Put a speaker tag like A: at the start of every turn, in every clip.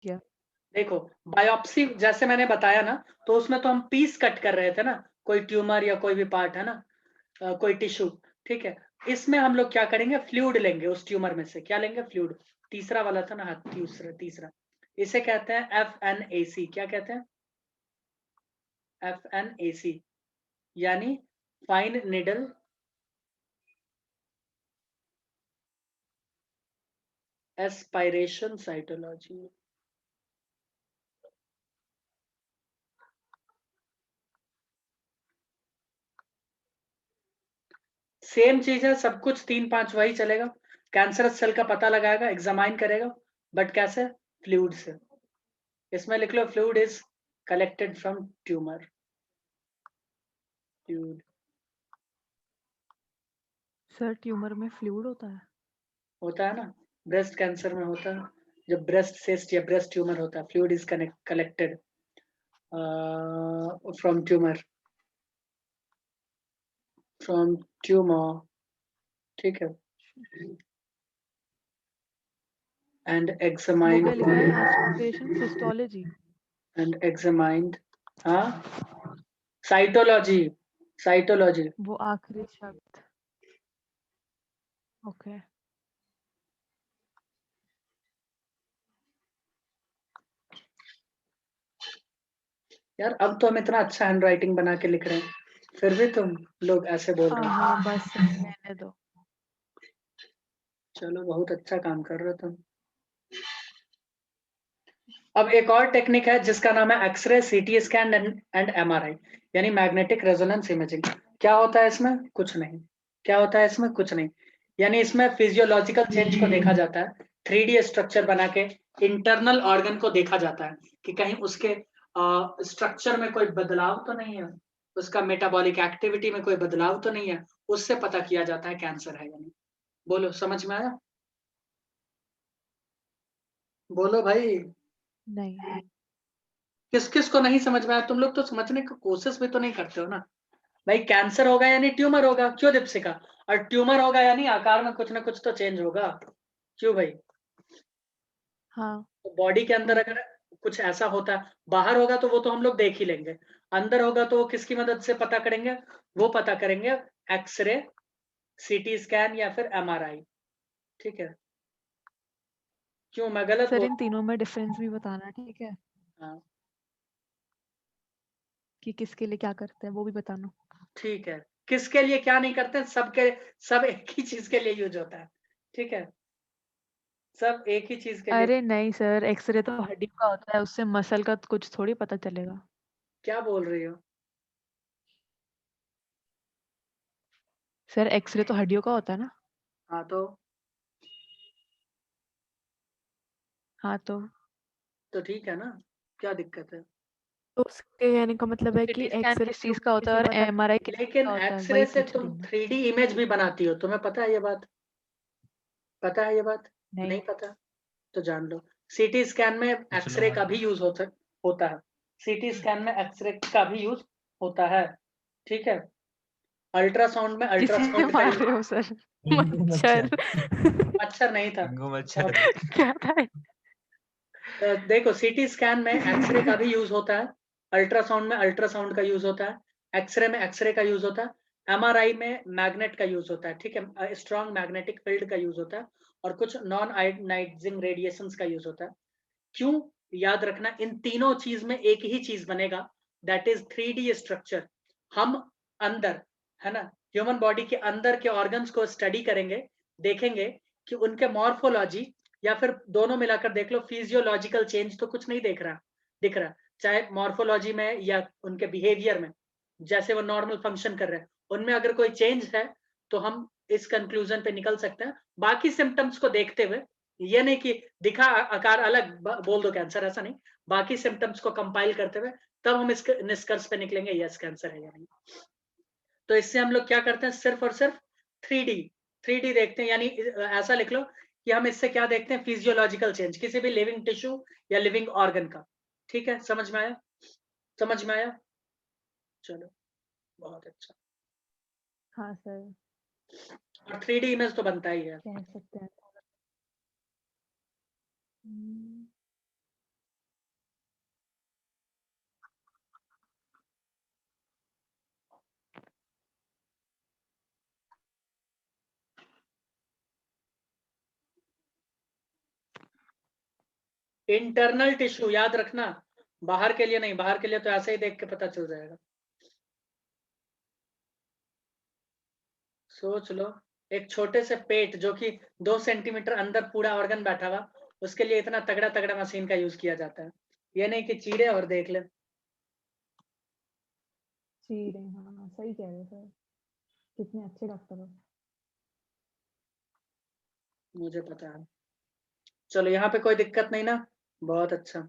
A: किया।
B: देखो बायोप्सी जैसे मैंने बताया ना, तो उसमें तो हम पीस कट कर रहे थे ना, कोई ट्यूमर या कोई भी पार्ट है ना, कोई टिश्यू, ठीक है। इसमें हम लोग क्या करेंगे, फ्लूइड लेंगे उस ट्यूमर में से, क्या लेंगे, फ्लूइड। तीसरा वाला था ना, हाँ तीसरा तीसरा, इसे कहते हैं FNAC। क्या कहते हैं, FNAC, यानी fine needle aspiration cytology. Same चीज है, सब कुछ 3-5 वही चलेगा। कैंसरस सेल का पता लगाएगा, एग्जामाइन करेगा, बट कैसे, फ्लूइड से। इसमें लिख लो, fluid is collected from tumour, fluid.
A: Sir tumour में फ्लूइड होता है?
B: होता है ना, ब्रेस्ट कैंसर में होता है, जब ब्रेस्ट सिस्ट या ब्रेस्ट ट्यूमर होता है, fluid is collected from tumour, from tumour, ठीक है, एंड
A: वो
B: एग्जामाइंड,
A: क्या लिखा है, एस्पिरेशन सिस्टोलॉजी?
B: एंड एग्जामाइंड, हाँ, साइटोलॉजी, साइटोलॉजी।
A: वो आखिरी शब्द। ओके।
B: यार अब तो हम इतना अच्छा हैंड राइटिंग बना के लिख रहे हैं, फिर भी तुम लोग ऐसे बोल
A: हाँ
B: रहे हो।
A: हाँ, बस सर रहने दो।
B: चलो बहुत अच्छा काम कर रहे हो तुम। अब एक और टेक्निक है जिसका नाम है X-ray, CT scan and MRI, यानी मैग्नेटिक रेजोनेंस इमेजिंग। क्या होता है इसमें, कुछ नहीं। क्या होता है इसमें, कुछ नहीं। यानी इसमें फिजियोलॉजिकल चेंज को देखा जाता है, 3D स्ट्रक्चर बना के इंटरनल ऑर्गन को देखा जाता है कि कहीं उसके स्ट्रक्चर में कोई बदलाव तो नहीं है, उसका मेटाबॉलिक एक्टिविटी में कोई बदलाव तो नहीं है, उससे पता किया जाता है कैंसर है या नहीं। बोलो समझ में आया, बोलो भाई।
A: नहीं।
B: किस किस को नहीं समझ में आया, तुम लोग तो समझने की कोशिश भी तो नहीं करते हो ना। भाई कैंसर होगा यानी ट्यूमर होगा, क्यों दीपशिका, और ट्यूमर होगा यानी आकार में कुछ ना कुछ तो चेंज होगा, क्यों भाई।
A: हाँ।
B: तो बॉडी के अंदर
A: तो
B: अगर कुछ ऐसा होता है, बाहर होगा तो वो तो हम लोग देख ही लेंगे, अंदर होगा तो वो किसकी मदद से पता करेंगे, वो पता करेंगे एक्सरे, सीटी स्कैन या फिर MRI, ठीक है। क्यों मैं गलत
A: सर
B: बोल
A: इन तीनों में डिफरेंस भी बताना, ठीक है?
B: रहा हूँ? हाँ
A: कि किसके लिए क्या करते हैं वो भी बताना।
B: ठीक है, किसके लिए क्या नहीं करते, सबके सब एक ही चीज के लिए यूज होता है, ठीक है, सब एक ही चीज के लिए।
A: अरे नहीं सर, एक्सरे तो हड्डियों का होता है, उससे मसल का कुछ थोड़ी पता चलेगा।
B: क्या बोल रही हो,
A: सर एक्सरे तो हड्डियों का होता है ना?
B: हाँ
A: हाँ
B: तो ठीक है ना, क्या दिक्कत है।
A: तो उसके कहने का मतलब
B: तो
A: है कि
B: सीटी स्कैन
A: एक्सरे
B: किस चीज
A: किस का होता है और एमआरआई किस चीज
B: लेकिन
A: का होता है,
B: एक्सरे
A: वही
B: से
A: पूछ रही
B: तुम
A: हूँ मैं।
B: 3D इमेज भी बनाती हो, तुम्हें पता है ये बात, पता है ये बात,
A: नहीं।
B: नहीं पता, तो जान लो। सीटी स्कैन में एक्सरे का भी यूज होता है, सीटी स्कैन में एक्सरे का भी यूज होता है, ठीक है। अल्ट्रासाउंड में
A: किसे
B: अल्ट्रासाउंड का
A: मार
B: यूज,
A: रहे हो सर?
C: डेंगू
A: मच्छर।
C: मच्छर।
B: मच्छर नहीं था।
C: डेंगू
B: अ,
C: मच्छर।
A: क्या था?
B: देखो सीटी स्कैन में एक्सरे का भी यूज होता है, अल्ट्रासाउंड में अल्ट्रासाउंड का यूज होता है, एक्सरे में एक्सरे का यूज होता है, MRI में मैग्नेट का यूज होता है, ठीक है, स्ट्रॉन्ग मैग्नेटिक फील्ड का यूज होता है, और कुछ नॉन आयोनाइजिंग रेडिएशंस का यूज होता है। क्यों, याद रखना इन तीनों चीज में एक ही चीज बनेगा, दैट इज 3D स्ट्रक्चर। हम अंदर, है ना, ह्यूमन बॉडी के अंदर के ऑर्गन्स को स्टडी करेंगे, देखेंगे कि उनके मॉर्फोलॉजी, या फिर दोनों मिलाकर देख लो, फिजियोलॉजिकल चेंज तो कुछ नहीं दिख रहा, चाहे मॉर्फोलॉजी में या उनके बिहेवियर में, जैसे वो नॉर्मल फंक्शन कर रहे हैं, उनमें अगर कोई चेंज है तो हम इस कंक्लूजन पे निकल सकते हैं। बाकी सिम्टम्स को देखते हुए, ये नहीं कि दिखा आकार अलग बोल दो कैंसर, ऐसा नहीं, बाकी सिम्टम्स को कंपाइल करते हुए तब हम इस निष्कर्ष पे निकलेंगे यस कैंसर है या नहीं। तो इससे हम लोग क्या करते हैं, सिर्फ और सिर्फ 3D, 3D देखते हैं, यानी ऐसा लिख लो कि हम इससे क्या देखते हैं, फिजियोलॉजिकल चेंज किसी भी लिविंग टिश्यू या लिविंग ऑर्गन का, ठीक है, समझ में आया, समझ में आया, चलो बहुत अच्छा।
A: हाँ सर।
B: और 3D इमेज तो बनता ही है।
A: कह सकते हैं। हम्म,
B: इंटरनल टिश्यू याद रखना, बाहर के लिए नहीं, बाहर के लिए तो ऐसे ही देख के पता चल जाएगा। सोच लो, एक छोटे से पेट जो कि 2 सेंटीमीटर अंदर पूरा ऑर्गन बैठा हुआ, उसके लिए इतना तगड़ा तगड़ा मशीन का यूज किया जाता है। ये नहीं कि चीरे और देख ले।
A: चीरे, हाँ सही कह रहे हो सर, कितने अच्छे डॉक्टर हो।
B: मुझे पता है। चलो यहाँ पे कोई दिक्कत नहीं ना, बहुत अच्छा।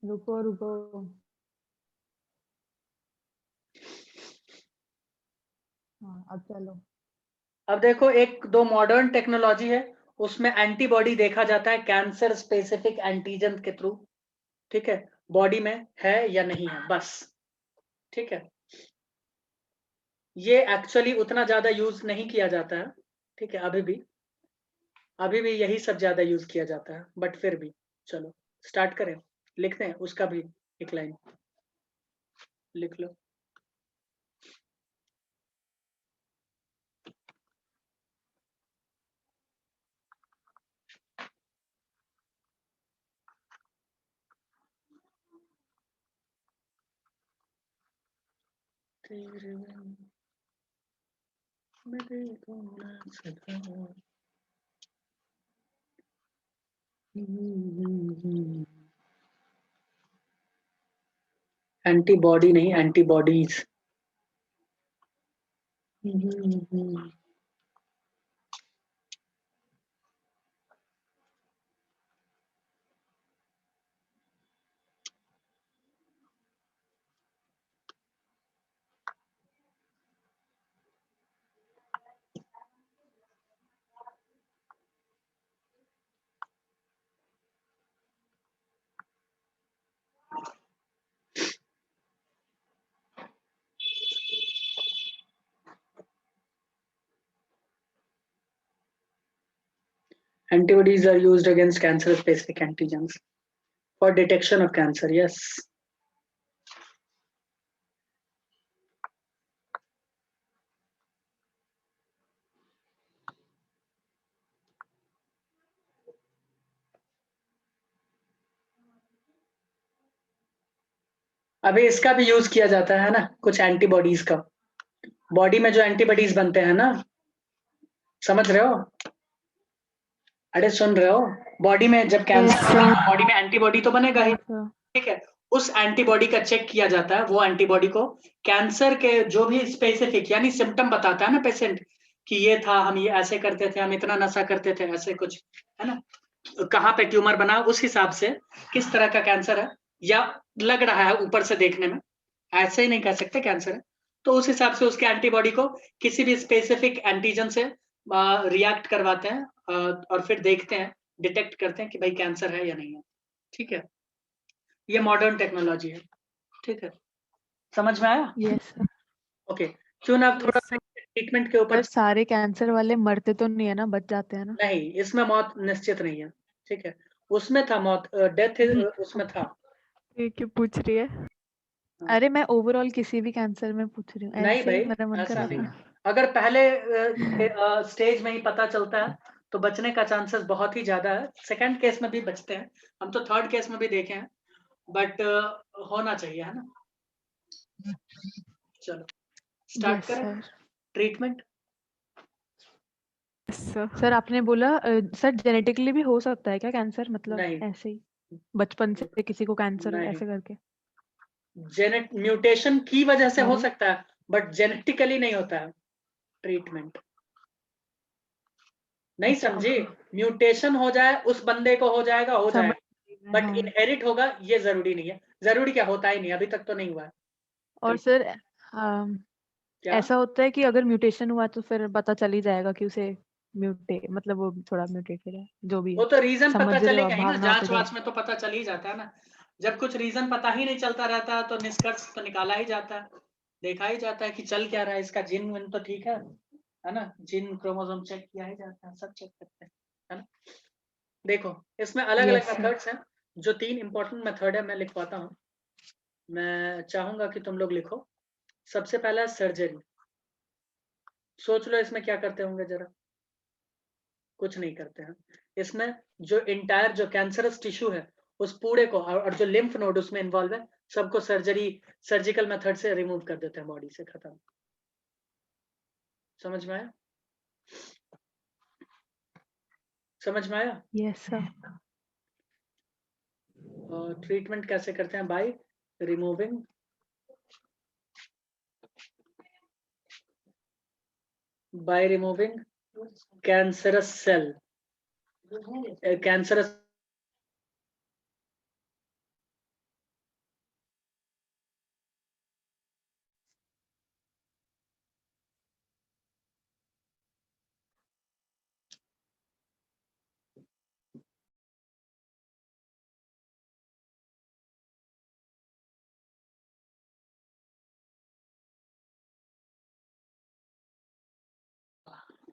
A: रुको रुको, हाँ अब चलो।
B: अब देखो, एक दो मॉडर्न टेक्नोलॉजी है, उसमें एंटीबॉडी देखा जाता है कैंसर स्पेसिफिक एंटीजन के थ्रू। ठीक है, बॉडी में है या नहीं है, बस। ठीक है, ये एक्चुअली उतना ज्यादा यूज नहीं किया जाता है। ठीक है, अभी भी यही सब ज्यादा यूज किया जाता है, बट फिर भी चलो स्टार्ट करें, लिखते हैं उसका भी एक लाइन लिख लो। तेरे बिन मैं देखूंगा सदा। एंटीबॉडी नहीं, antibodies. Antibodies are used against cancer-specific antigens for detection of cancer. Yes. अभी इसका भी यूज किया जाता है ना, कुछ एंटीबॉडीज का। बॉडी में जो एंटीबॉडीज बनते हैं ना, समझ रहे हो? अरे सुन रहे हो? बॉडी में जब कैंसर होगा, बॉडी में एंटीबॉडी तो बनेगा ही। ठीक है, उस एंटीबॉडी का चेक किया जाता है, वो एंटीबॉडी को कैंसर के जो भी स्पेसिफिक यानी सिम्टम बताता है ना पेशेंट, कि ये था, हम ये ऐसे करते थे, हम इतना नशा करते थे, ऐसे कुछ है ना, कहाँ पे ट्यूमर बना, उस हिसाब से किस तरह का कैंसर है, या लग रहा है ऊपर से देखने में, ऐसे ही नहीं कह सकते कैंसर है, तो उस हिसाब से उसके एंटीबॉडी को किसी भी स्पेसिफिक एंटीजन से रिएक्ट करवाते हैं, और फिर देखते हैं, डिटेक्ट करते हैं कि भाई कैंसर है या नहीं है। ठीक है, ये मॉडर्न टेक्नोलॉजी है। ठीक है, समझ में आया?
A: Yes sir.
B: ओके, क्यों ना थोड़ा
A: यस सर।
B: ट्रीटमेंट के ऊपर।
A: सर सारे कैंसर वाले मरते तो नहीं है ना, बच जाते हैं ना?
B: नहीं, इसमें मौत निश्चित नहीं है। ठीक है, उसमें था मौत, डेथ उसमें था।
A: ये क्यों पूछ रही है?
B: हाँ।
A: अरे मैं ओवरऑल किसी भी कैंसर में पूछ रही हूँ,
B: नहीं
A: ऐसे ही
B: भाई,
A: मेरा मन कर
B: ऐसा
A: रहा
B: नहीं है।
A: था।
B: अगर पहले स्टेज में ही पता चलता है तो बचने का चांसेस बहुत ही ज्यादा है। सेकंड केस में भी बचते हैं, हम तो थर्ड केस में भी देखे हैं, बट होना चाहिए, है ना? चलो स्टार्ट
A: यस
B: करें
A: सर।
B: ट्रीटमेंट।
A: सर आपने बोला सर जेनेटिकली भी हो सकता है क्या कैंसर, मतलब
B: नहीं,
A: ऐसे ही बचपन से किसी को कैंसर
B: नहीं,
A: ऐसे करके?
B: जेनेट म्यूटेशन की वजह से हो
A: अरे
B: सकता है, बट जेनेटिकली नहीं होता है ट्रीटमेंट। नहीं
A: अच्छा
B: समझी?
A: ओके,
B: म्यूटेशन हो जाए, उस बंदे को हो जाएगा, हो
A: समझ
B: जाएगा,
A: गई मैं,
B: बट
A: हाँ।
B: इनहेरिट होगा ये जरूरी नहीं है। जरूरी क्या, होता ही नहीं, अभी तक तो नहीं हुआ है।
A: और सर
B: क्या?
A: ऐसा होता है कि अगर म्यूटेशन हुआ तो फिर पता चल ही जाएगा कि उसे मतलब वो थोड़ा म्यूटेटेड है, जो भी
B: वो
A: है।
B: तो रीजन पता
A: समझ रहे हो आप
B: चलेगा ही ना,
A: भावनाओं पे
B: जांच
A: जाओ।
B: वाच में तो पता चल ही जाता है ना। जब कुछ रीजन पता ही नहीं चलता रहता है तो निष्कर्ष तो निकाला ही जाता है, देखा ही जाता है कि चल क्या रहा है, इसका जिन विन तो ठीक है ना? जिन क्रोमोसोम चेक किया ही जाता है, सब चेक करते हैं, है ना? देखो, इसमें अलग अलग
A: यस सर।
B: मेथड्स हैं। जो 3 इंपॉर्टेंट मेथड है मैं लिखवाता हूँ, मैं चाहूंगा कि तुम लोग लिखो। सबसे पहला है सर्जरी। सोच लो इसमें क्या करते होंगे जरा, कुछ नहीं करते हैं। इसमें जो इंटायर जो कैंसरस टिश्यू है उस पूरे को और जो लिम्फ नोड उसमें इन्वॉल्व है सबको सर्जिकल मेथड से रिमूव कर देते हैं बॉडी से, खत्म। समझ में आया? समझ में आया?
A: Yes sir.
B: ट्रीटमेंट कैसे करते हैं? By removing cancerous cell, cancerous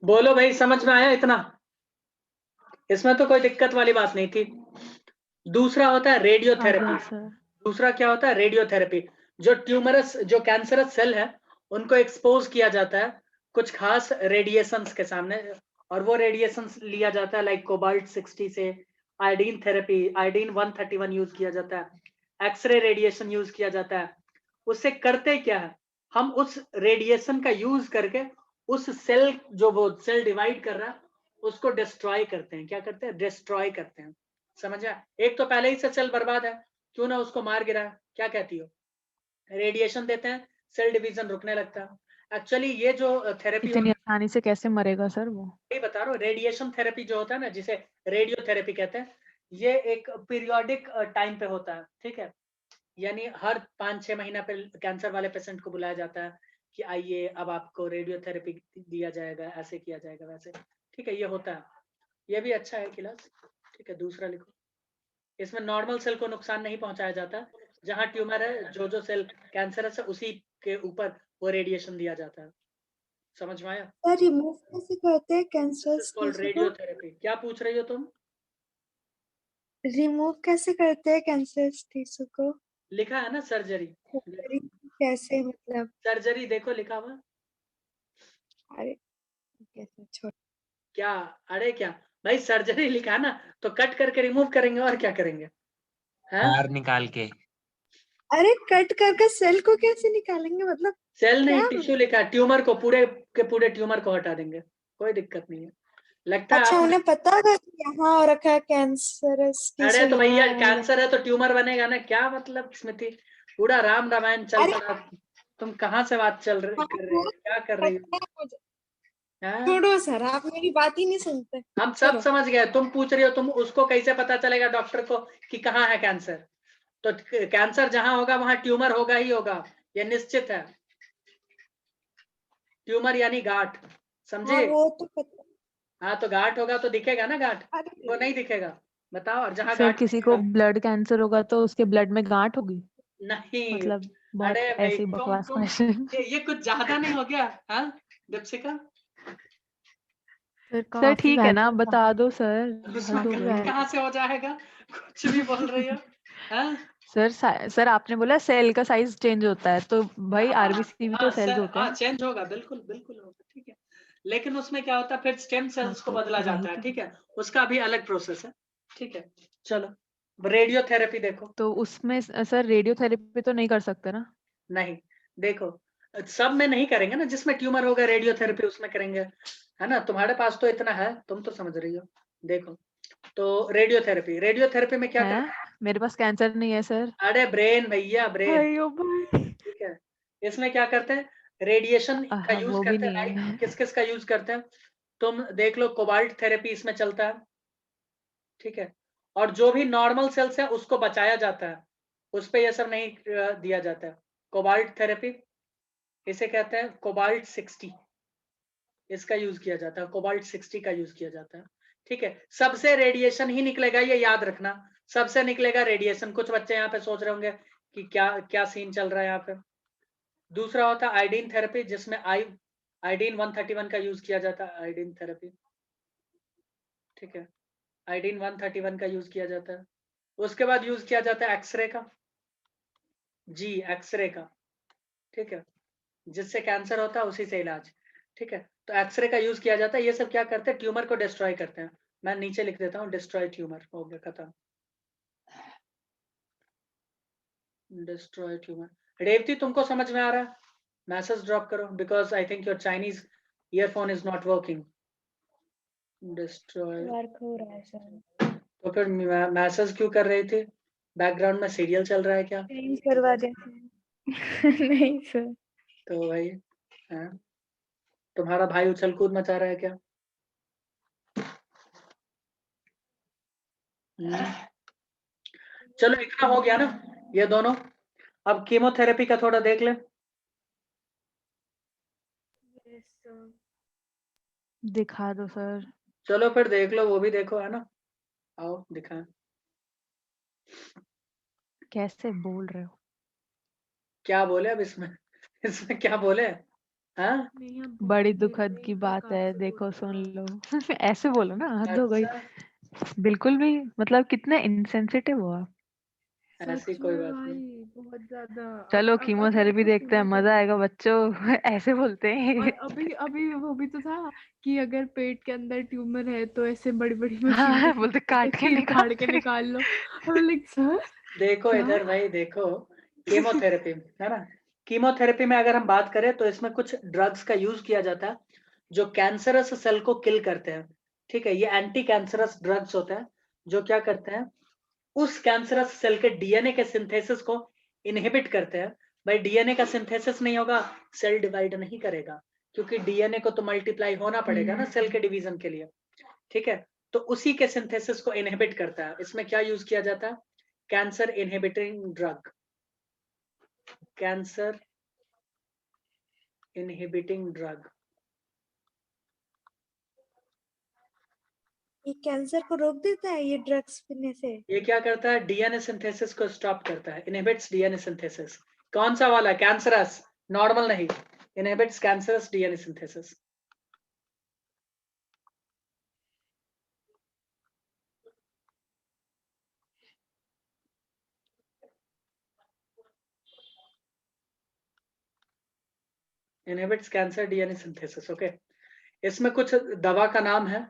B: बोलो भाई, समझ में आया इतना? इसमें तो कोई दिक्कत वाली बात नहीं थी। दूसरा होता है रेडियोथेरेपी।
A: सर।
B: दूसरा क्या होता है? रेडियोथेरेपी। जो ट्यूमरस जो कैंसरस सेल है उनको एक्सपोज किया जाता है कुछ खास रेडिएशंस के सामने, और वो रेडिएशंस लिया जाता है लाइक कोबाल्ट 60 से, आयोडीन थेरेपी, आयोडीन 131 यूज किया जाता है, एक्सरे रेडिएशन यूज किया जाता है। उससे करते क्या है, हम उस रेडिएशन का यूज करके उस सेल जो वो सेल डिवाइड कर रहा है उसको डिस्ट्रॉय करते हैं। क्या करते हैं? डिस्ट्रॉय करते हैं। समझा? एक तो पहले ही से सेल बर्बाद है, क्यों ना उसको मार गिरा। क्या कहती हो? रेडिएशन देते हैं, सेल डिवीजन रुकने लगता है। एक्चुअली ये जो थेरेपी
A: इतनी आसानी से कैसे मरेगा सर वो?
B: ये बता रहा हूँ, रेडिएशन थेरेपी जो होता है ना, जिसे रेडियोथेरेपी कहते हैं, ये एक पीरियोडिक टाइम पे होता है। ठीक है, यानी हर 5-6 महीना पे कैंसर वाले पेशेंट को बुलाया जाता है कि आइए अब आपको रेडियोथेरेपी दिया जाएगा, ऐसे किया जाएगा वैसे। ठीक है, ये होता है, ये भी अच्छा है क्लास। ठीक है, दूसरा लिखो। इसमें नॉर्मल सेल को नुकसान नहीं पहुंचाया जाता, जहां ट्यूमर है जो सेल कैंसरस है उसी के ऊपर वो रेडिएशन दिया जाता है। समझ में आया?
C: सर रिमूव कैसे करते हैं कैंसर टिश्यू को?
B: रेडियोथेरेपी। क्या पूछ रही हो तुम?
C: रिमूव कैसे करते हैं कैंसर टिश्यू को?
B: लिखा है ना सर्जरी।
C: सर्जरी कैसे मतलब?
B: सर्जरी देखो लिखा हुआ।
C: अरे कैसे छोड़।
B: क्या? अरे क्या भाई, सर्जरी लिखा है ना तो कट करके रिमूव करेंगे और क्या करेंगे? हैं?
D: बाहर निकाल के।
C: अरे कट करके सेल को कैसे निकालेंगे मतलब?
B: सेल नहीं,
C: क्या?
B: टिश्यू लिखा है। ट्यूमर को पूरे के पूरे ट्यूमर को हटा देंगे, कोई दिक्कत नहीं है। लगता है
C: अच्छा
B: आपने,
C: उन्हें पता होगा कि यहाँ रखा है कैंसरस
B: अरे
C: टिश्यू
B: तो भैया
C: यहाँ है
B: कैंसर है तो ट्यूमर बनेगा ना, क्या मतलब स्मृति, पूरा राम रामायण चल
C: अरे
B: पड़ा। तुम कहाँ से बात
C: हाँ,
B: कर रहे
C: वो
B: हो, क्या कर रही हो?
C: पता है मुझे।
B: हैं?
C: छोड़ो सर, आप मेरी बात ही नहीं सुनते।
B: हम सब
C: छोड़ो।
B: समझ गए, तुम पूछ रही हो, तुम उसको कैसे पता चलेगा डॉक्टर को कि कहाँ है कैंसर? तो कैंसर जहां होगा वहां ट्यूमर होगा ही होगा, ये निश्चित है। ट्यूमर यानी गांठ, समझे?
C: हाँ वो तो पता।
B: हाँ तो गांठ होगा तो दिखेगा ना गांठ,
C: अरे
B: वो नहीं दिखेगा? बताओ, और जहां
A: सर
B: गांठ
A: किसी को
B: दिखेगा
A: ब्लड कैंसर होगा तो उसके ब्लड में गांठ होगी?
B: नहीं।
A: मतलब बहुत
B: अरे भाई
A: ऐसी बकवास
B: तुम
A: क्वेश्चन।
B: ये कुछ ज्यादा नहीं हो गया? हाँ दीपशिका,
A: सर ठीक है ना, बता दो सर।
B: उसमें
A: हद हो गई।
B: कहाँ से हो जाएगा? कुछ भी बोल रही हो। हाँ?
A: सर आपने बोला सेल का साइज चेंज होता है, तो भाई आरबीसी भी तो सेल्स होते
B: हाँ
A: हैं।
B: चेंज होगा, बिल्कुल बिल्कुल होगा। ठीक है, लेकिन उसमें क्या होता है, फिर स्टेम
A: हाँ,
B: सेल्स को
A: तो
B: बदला
A: वही
B: जाता है।
A: तो।
B: ठीक है, उसका भी अलग प्रोसेस है। ठीक है, चलो रेडियोथेरेपी देखो।
A: तो उसमें सर रेडियोथेरेपी तो नहीं कर सकते ना?
B: नहीं, देखो सब में नहीं करेंगे ना, जिसमें ट्यूमर होगा रेडियोथेरेपी उसमें करेंगे, है ना? तुम्हारे पास तो इतना है, तुम तो समझ रही हो। देखो, तो रेडियोथेरेपी में क्या
A: है,
B: करते हैं?
A: मेरे पास कैंसर नहीं है सर।
B: अरे ब्रेन भैया, ब्रेन।
A: अयो भाई।
B: ठीक है, इसमें क्या करते हैं? रेडिएशन का यूज
A: वो भी
B: करते हैं,
A: नहीं
B: राइट?
A: है।
B: किस किस का यूज करते हैं? तुम देख लो, कोबाल्ट थेरेपी इसमें चलता है। ठीक है, और जो भी नॉर्मल सेल्स है उसको बचाया जाता है, उस पे ये सब नहीं दिया जाता है। कोबाल्ट थेरेपी, इसे कहते हैं कोबाल्ट 60, इसका यूज किया जाता है, कोबाल्ट 60 का यूज किया जाता है। ठीक है, सबसे रेडिएशन ही निकलेगा, ये याद रखना, सबसे निकलेगा रेडिएशन। कुछ बच्चे यहाँ पे सोच रहे होंगे कि क्या क्या सीन चल रहा है यहाँ पे। दूसरा होता है आयोडीन थेरेपी, जिसमें आयोडीन 131 का यूज किया जाता है, आयोडीन थेरेपी। ठीक है, आयोडीन 131 का यूज किया जाता है। उसके बाद यूज किया जाता है एक्सरे का, एक्सरे का। ठीक है, जिससे कैंसर होता है उसी से इलाज। ठीक है, तो एक्सरे का यूज किया जाता है। ये सब क्या करते हैं, ट्यूमर को डिस्ट्रॉय करते हैं। मैं नीचे लिख देता हूँ, डिस्ट्रॉय ट्यूमर, हो गया खत्म। Destroy tumour. रेवती तुमको समझ में आ रहा है? मैसेज ड्रॉप करो, because I think your Chinese earphone is not working. Destroy
C: work हो रहा है सर।
B: तो फिर मैसेज क्यों कर रही थी? बैकग्राउंड में सीरियल चल रहा है क्या?
C: चेंज करवा दे नहीं सर।
B: तो भाई तुम्हारा भाई उछल कूद मचा रहा है क्या? चलो इतना हो गया ना ये दोनों। अब कीमोथेरेपी का थोड़ा देख ले।
A: दिखा दो सर।
B: चलो फिर देख लो, वो भी देखो, है ना? आओ दिखाएं।
A: कैसे बोल रहे हो?
B: क्या बोले अब इसमें? इसमें क्या बोले? हाँ
A: नहीं, अब बड़ी दुखद की बात है, देखो सुन लो। ऐसे बोलो ना, हद हो गई।
B: अच्छा,
A: बिल्कुल भी, मतलब कितने इनसेंसिटिव हो आप।
B: ऐसी कोई बात नहीं।
D: बहुत ज्यादा।
A: चलो
D: अब
A: कीमोथेरेपी देखते हैं, मजा आएगा बच्चों। ऐसे बोलते हैं।
D: और अभी अभी वो भी तो था कि अगर पेट के अंदर ट्यूमर है तो ऐसे बड़ी बड़ी
A: हाँ,
D: मशीन
A: बोलते काट के
D: चीर फाड़ के
A: निकाल।
D: निकाल लो। लाइक सर
B: देखो
D: क्या?
B: इधर भाई, देखो कीमोथेरेपी है ना। कीमोथेरेपी में अगर हम बात करें तो इसमें कुछ ड्रग्स का यूज किया जाता है जो कैंसरस सेल को किल करते हैं। ठीक है, ये एंटी कैंसरस ड्रग्स होते हैं जो क्या करते हैं, उस कैंसरस सेल के डीएनए के सिंथेसिस को इनहिबिट करते हैं। भाई डीएनए का सिंथेसिस नहीं होगा, सेल डिवाइड नहीं करेगा, क्योंकि डीएनए को तो मल्टीप्लाई होना पड़ेगा ना सेल के डिवीजन के लिए। ठीक है, तो उसी के सिंथेसिस को इनहिबिट करता है। इसमें क्या यूज किया जाता है, cancer inhibiting drug, cancer inhibiting drug.
C: ये कैंसर को रोक देता है ये ड्रग्स पीने से।
B: ये क्या करता है, डीएनए सिंथेसिस को स्टॉप करता है, इनहिबिट्स डीएनए सिंथेसिस। कौन सा वाला? कैंसरस, नॉर्मल नहीं, inhibits cancerous DNA synthesis. Inhibits cancer DNA synthesis. Okay, इसमें कुछ दवा का नाम है,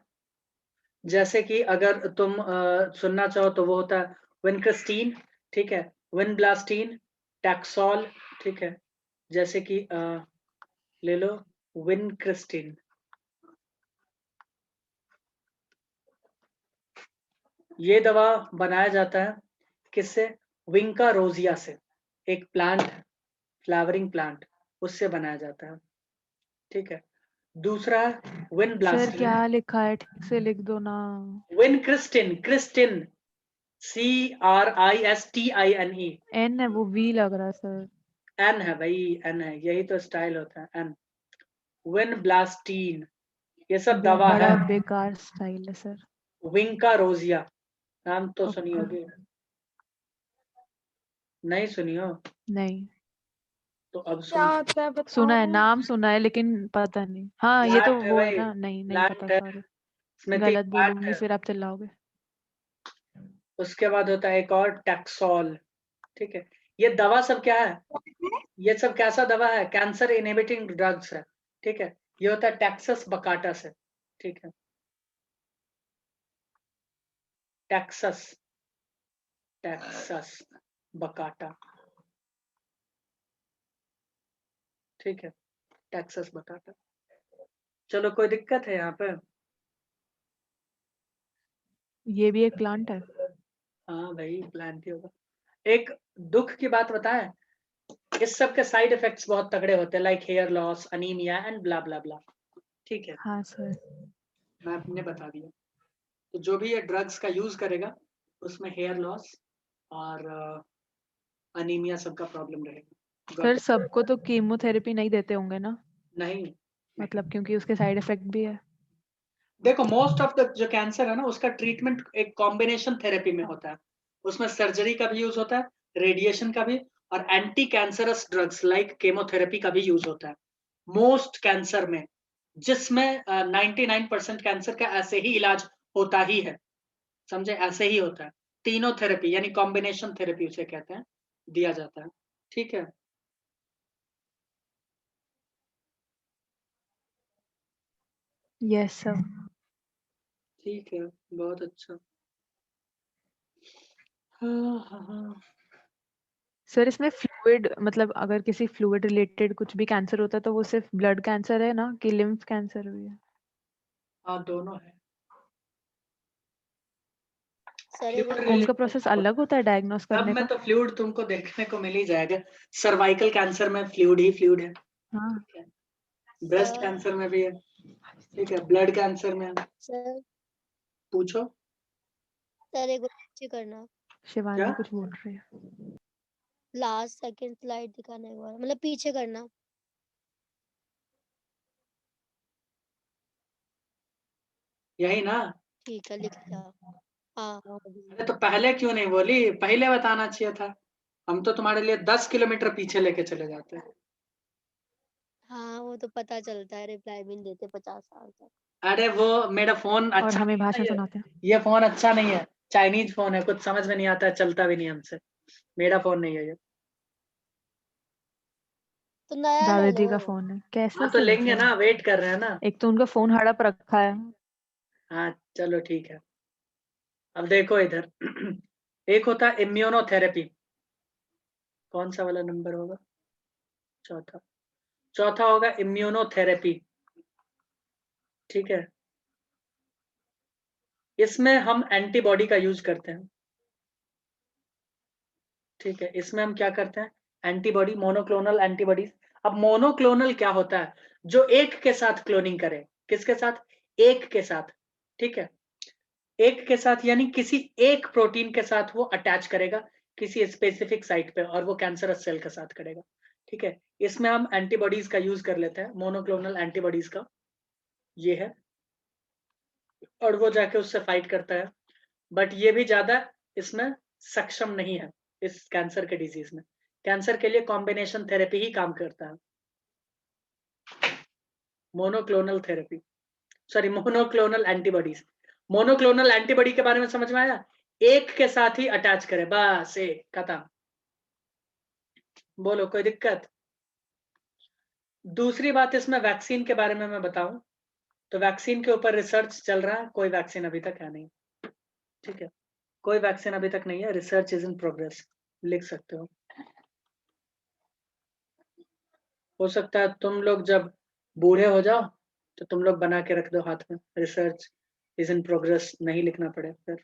B: जैसे कि अगर तुम सुनना चाहो तो वो होता है विनक्रिस्टीन, ठीक है, विनब्लास्टीन, टैक्सोल, ठीक है, जैसे कि ले लो विनक्रिस्टीन। ये दवा बनाया जाता है किससे? विंका रोजिया से, एक प्लांट, फ्लावरिंग प्लांट, उससे बनाया जाता है। ठीक है, दूसरा
A: सर
B: विनब्लास्टीन।
A: क्या लिखा है, ठीक से लिख दो ना।
B: Vincristine, Kristin, CRISTINE।
A: एन है, वो वी लग रहा है सर।
B: एन है भाई, एन है, यही तो स्टाइल होता है, एन। विनब्लास्टीन, ये सब दवा है।
A: बड़ा बेकार स्टाइल है सर।
B: विंका रोजिया, नाम तो सुनी
A: ओके।
B: होगी, नहीं सुनी हो
A: नहीं,
B: तो अब
D: क्या
B: सुन।
D: होता है बताओ
A: सुना है,
D: ना।
A: नाम सुना है, लेकिन पता नहीं। हाँ, ये तो
B: प्लांट है
A: वो है
B: भाई,
A: ना, नहीं नहीं पता,
B: प्लांट है,
A: सॉरी।
B: स्मृति,
A: गलत
B: प्लांट
A: बोलूंगी
B: है।
A: फिर आप चिल्लाओगे।
B: उसके बाद होता है एक और टैक्सोल। ठीक है, ये दवा सब क्या है, ये सब कैसा दवा है, कैंसर इनहिबिटिंग ड्रग्स है। ठीक है, ये होता है टैक्सस बकाटा से। ठीक है, टैक्सस, टैक्सस बकाटा। ठीक है, टैक्सस बकाटा। चलो कोई दिक्कत है यहाँ पे?
A: ये भी एक प्लांट है।
B: हाँ भाई, प्लांट ही होगा। एक दुख की बात बताएं, इस सब के साइड इफेक्ट्स बहुत तगड़े होते हैं, like hair loss, anaemia and blah blah blah. ठीक है,
A: हाँ सर।
B: मैं आपने बता दिया। तो जो भी ये ड्रग्स का यूज करेगा उसमें हेयर लॉस और अनीमिया सबका प्रॉब्लम रहेगा।
A: Sir
B: got?
A: सबको तो कीमोथेरेपी नहीं देते होंगे ना,
B: नहीं,
A: मतलब क्योंकि उसके साइड इफेक्ट भी है।
B: देखो मोस्ट ऑफ द जो कैंसर है ना उसका ट्रीटमेंट एक कॉम्बिनेशन थेरेपी में होता है। उसमें सर्जरी का भी यूज होता है, रेडिएशन का भी, और anti cancerous drugs like chemotherapy का भी यूज होता है मोस्ट कैंसर में, जिसमें 99% कैंसर का ऐसे ही इलाज होता ही है। समझे, ऐसे ही होता है। तीनों थेरेपी यानी कॉम्बिनेशन थेरेपी उसे कहते हैं, दिया जाता है। ठीक है,
A: यस सर।
B: ठीक है, बहुत अच्छा। हाँ।
A: सर इसमें फ्लूइड मतलब अगर किसी फ्लूइड रिलेटेड कुछ भी कैंसर होता है तो वो सिर्फ ब्लड कैंसर है ना कि लिम्फ कैंसर भी है?
B: हाँ, दोनों है।
E: सर
B: फ्लूइड
A: उनका
B: रिलेटेड
A: प्रोसेस अलग होता है डायग्नोस
B: सब
A: करने
B: में
A: का?
B: तो फ्लूइड तुमको देखने को मिल ही जाएगा। सर्वाइकल कैंसर में फ्लूइड ही फ्लूइड है,
A: हाँ।
B: ठीक है। ब्रेस्ट
E: सर
B: कैंसर में भी है, ठीक है। ब्लड कैंसर में है।
E: सर
B: पूछो
E: सर एक बार नीचे करना,
A: शिवानी
B: क्या।
A: कुछ बोल रही है।
E: लास्ट सेकंड स्लाइड दिखाना एक बार, मतलब पीछे करना।
B: यही ना।
E: ठीक है, लिख लिया। हाँ हाँ अभी।
B: अरे तो पहले क्यों नहीं बोली, पहले बताना चाहिए था। हम तो तुम्हारे लिए 10 किलोमीटर पीछे लेके चले जाते हैं।
E: हाँ वो तो पता चलता है, रिप्लाई भी नहीं देते 50 साल तक।
B: अरे वो मेरा फोन
A: और
B: अच्छा
A: हमें
B: नहीं है
A: भाषण
B: ना,
A: सुनाते हैं।
B: ये फोन अच्छा नहीं है, चाइनीज फोन है, कुछ समझ में नहीं आता है, चलता भी नहीं हमसे। मेरा फोन नहीं है ये।
E: तो नया ले
A: दादाजी
E: लो।
A: का फोन है कैसे
B: हाँ तो
A: से
B: लेंगे
A: मतलब?
B: ना, वेट कर रहे हैं ना।
A: एक तो उनका फोन हड़प रखा है।
B: हाँ चलो ठीक है। अब देखो इधर एक होता है इम्यूनोथेरेपी। कौन सा वाला नंबर होगा? चौथा। चौथा होगा इम्यूनोथेरेपी, ठीक है। इसमें हम एंटीबॉडी का यूज करते हैं, ठीक है। इसमें हम क्या करते हैं, एंटीबॉडी, मोनोक्लोनल एंटीबॉडीज। अब मोनोक्लोनल क्या होता है? जो एक के साथ क्लोनिंग करे। किसके साथ? एक के साथ, ठीक है। एक के साथ यानी किसी एक प्रोटीन के साथ वो अटैच करेगा किसी स्पेसिफिक साइट पे, और वो कैंसरस सेल के साथ करेगा, ठीक है। इसमें हम एंटीबॉडीज का यूज कर लेते हैं, मोनोक्लोनल एंटीबॉडीज का ये है, और वो जाके उससे फाइट करता है। बट ये भी ज्यादा इसमें सक्षम नहीं है इस कैंसर के डिजीज में। कैंसर के लिए कॉम्बिनेशन थेरेपी ही काम करता है, monoclonal therapy, sorry monoclonal antibodies. Monoclonal antibody के बारे में समझ में आया? एक के साथ ही अटैच करे, बस एक खत्म। बोलो कोई दिक्कत? दूसरी बात इसमें वैक्सीन के बारे में मैं बताऊं तो वैक्सीन के ऊपर रिसर्च चल रहा है, कोई वैक्सीन अभी तक है नहीं, ठीक है। कोई वैक्सीन अभी तक नहीं है, रिसर्च इज इन प्रोग्रेस, लिख सकते हो सकता है तुम लोग जब बूढ़े हो जाओ तो तुम लोग बना के रख दो हाथ में, रिसर्च इज इन प्रोग्रेस नहीं लिखना पड़े फिर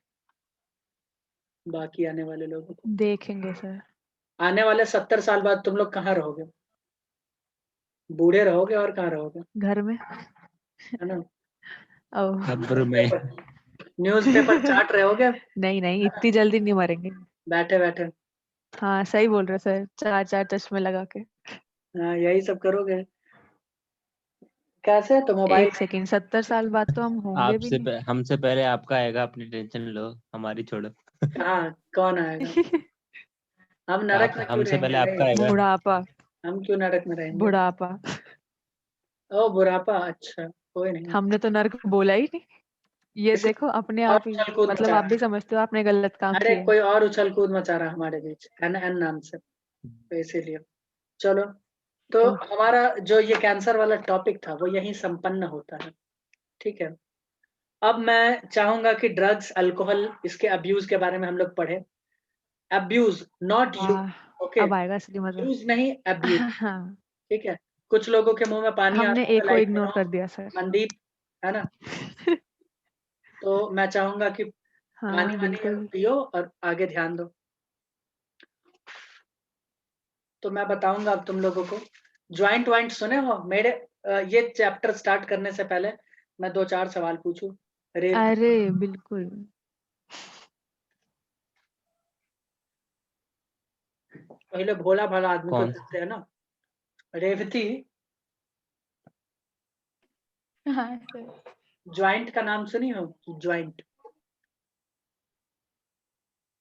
B: बाकी आने वाले लोगों को।
A: देखेंगे सर।
B: आने वाले 70 साल बाद तुम लोग कहाँ रहोगे? बूढ़े रहोगे और कहाँ रहोगे,
A: घर में।
B: है ना?
A: ओह।
F: कब्र में।
B: न्यूज़पेपर चाट रहे होगे
A: नहीं नहीं इतनी जल्दी नहीं मरेंगे।
B: बैठे बैठे।
A: हाँ सही बोल रहे सर, चार चार चश्मे लगा के।
B: हाँ यही सब करोगे। कैसे तो मोबाइल
A: एक सेकंड, 70 साल बाद तो हम होंगे भी नहीं।
F: हमसे पहले आपका आएगा, अपनी टेंशन लो, हमारी छोड़ो।
B: कहाँ कौन आएगा? हम नरक में क्यों
F: हमसे
B: रहेंगे
F: पहले आपका
B: भाई?
F: आएगा।
A: बुढ़ापा।
B: हम क्यों नरक में रहेंगे?
A: बुढ़ापा।
B: ओ बुढ़ापा, अच्छा कोई नहीं।
A: हमने तो नर्क बोला ही नहीं। ये
B: किसी
A: देखो अपने
B: और
A: आप ही,
B: उछल कूद
A: मतलब
B: मचा
A: आप भी
B: रहा है।
A: समझते हो आपने गलत काम
B: अरे
A: किया है।
B: कोई और उछल कूद मचा रहा है हमारे बीच, एन एन नाम से, तो इसीलिए। चलो तो
A: ओह।
B: हमारा जो ये कैंसर वाला टॉपिक था वो यहीं संपन्न होता है, ठीक है। अब मैं चाहूंगा कि ड्रग्स अल्कोहल इसके अब्यूज के बारे में हम लोग पढ़े। अब्यूज नॉट यूज,
A: वाह।
B: ओके।
A: अब आएगा असली मजा।
B: यूज नहीं, अब्यूज,
A: हाँ।
B: ठीक है। कुछ लोगों के मुंह में पानी
A: हमने
B: आता है,
A: एक को
B: लाइक
A: इग्नोर कर दिया सर।
B: मनदीप, है ना? तो मैं चाहूंगा कि पानी
A: हाँ
B: वानी
A: बिल्कुल।
B: पियो और आगे ध्यान दो। तो मैं बताऊंगा अब तुम लोगों को। ज्वाइंट वाइंट सुने हो मेरे? ये चैप्टर स्टार्ट करने से पहले मैं 2-4 सवाल पूछूं। रेवती,
A: अरे बिल्कुल।
B: पहले भोला भाला आदमी को
F: कौन?
B: पूछते हैं ना। रेवती,
D: हाँ सर।
B: ज्वाइंट का नाम सुनी हो? ज्वाइंट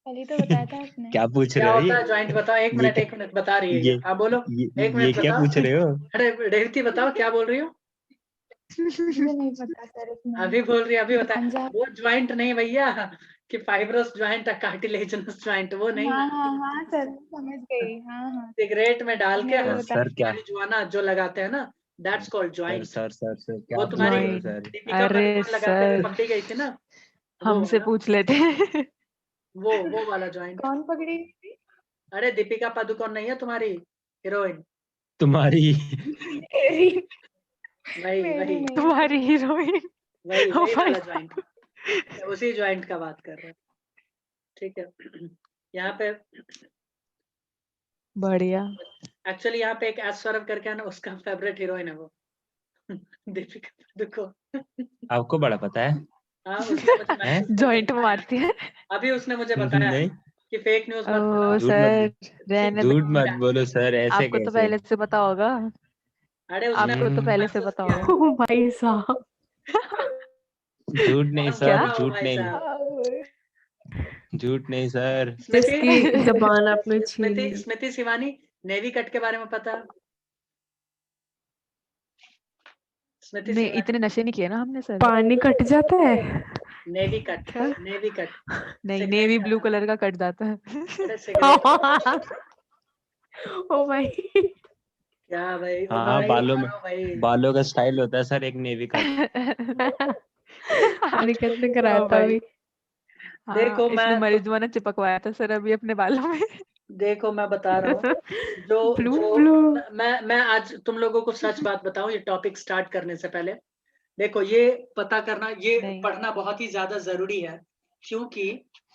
D: कल ही तो बताया था आपने।
F: क्या पूछ
B: क्या
F: रहे हो
B: होता
F: ये?
B: है? ज्वाइंट बताओ, एक
F: ये
B: मिनट
F: क्या,
B: एक मिनट, बता रही है
F: ये
B: ये। हाँ बोलो,
F: ये,
B: एक
F: ये
B: मिनट
F: क्या
B: बताओ।
F: पूछ रहे हो?
B: अरे रेवती बताओ क्या बोल रही हो?
D: मुझे नहीं पता सर इसमें।
B: अभी बोल रही है, अभी बता।
D: गांजा।
B: वो ज्वाइंट नहीं भैया, कि फाइब्रस ज्वाइंट है, कार्टिलेजिनस ज्वाइंट, वो नहीं।
D: हाँ हाँ हाँ सर, समझ गई। हाँ हाँ
B: सिगरेट में डाल के
D: आपने वो बताया।
F: सर क्या?
B: marijuana जो लगाते हैं ना, that's called
F: sir
B: joint.
F: Sir sir sir क्या
B: वो
F: बोल
B: तुम्हारी
F: रहे हो
A: Joint.
F: सर?
B: दीपिका
A: अरे
B: पादुकोण लगाते हुए
A: सर
B: पकड़ी गई थी ना, वो
A: हमसे
B: वाला,
A: पूछ लेते
B: वो वाला ज्वाइंट।
C: कौन पकड़ी थी?
B: अरे दीपिका पादुकोण नहीं है तुम्हारी हीरोइन?
F: तुम्हारी
C: मेरी
B: वही
C: मेरी
B: वही
C: नहीं।
A: तुम्हारी हीरोइन।
B: वही
A: ओ
B: वही
A: भाई
B: वाला ज्वाइंट, उसी ज्वाइंट का बात कर रहे हैं। ठीक है। यहाँ पे
A: बढ़िया।
B: एक्चुअली यहाँ पे एक एस सौरभ करके है ना, उसका फेवरेट हीरोइन है वो दीपिका पादुकोण।
F: आपको बड़ा पता है?
B: हाँ, उसने मुझे
F: हैं?
B: मैसेज करके
A: जॉइंट
B: बताया,
A: मारती है।
B: अभी उसने मुझे बताया
F: नहीं,
B: कि फेक न्यूज मत
A: ओ
B: फैलाओ।
F: झूठ मत
A: सर रहने दो।
F: झूठ मत बोलो सर, ऐसे
A: आपको तो
F: कैसे?
A: पहले से पता होगा।
B: अरे उसने
A: आपको तो पहले से
B: मैसेज
A: पता
B: किया।
A: होगा।
D: ओ भाई साहब,
F: झूठ नहीं
B: कौन बोल
F: सर,
B: रहा हो
F: झूठ
B: भाई
F: नहीं,
B: साहब?
F: झूठ नहीं सर।
B: स्मृति
D: जिसकी जबान आपने छीन
B: स्मृति
D: ली।
B: स्मृति शिवानी, नेवी कट के बारे में पता? स्मृति
A: नहीं
B: शिवानी,
A: इतने नशे नहीं किए ना हमने सर।
D: पानी कट जाता है
B: नेवी कट,
A: क्या?
B: नेवी कट,
A: नहीं
B: सिगरेट
A: नेवी
B: का
A: ब्लू
B: नाम।
A: कलर का कट जाता है।
B: अरे सिगरेट,
D: ओ भाई,
B: क्या भाई, ओ
F: हाँ
B: भाई
F: बालों में,
B: मारो भाई।
F: बालों का स्टाइल होता है सर एक नेवी कट।
D: हरकत ने कराया
A: ओ
D: था
A: भाई
D: अभी।
A: हाँ
B: देखो
A: इसने
B: मैं
A: मरिजुआना चिपकवाया था सर अभी अपने बालों में।
B: देखो मैं बता रहा हूँ, जो
D: ब्लू
B: जो
D: ब्लू।
B: मैं आज तुम लोगों को सच बात बताऊं, ये टॉपिक स्टार्ट करने से पहले देखो, ये पता करना, ये
A: नहीं
B: पढ़ना बहुत ही ज्यादा जरूरी है, क्योंकि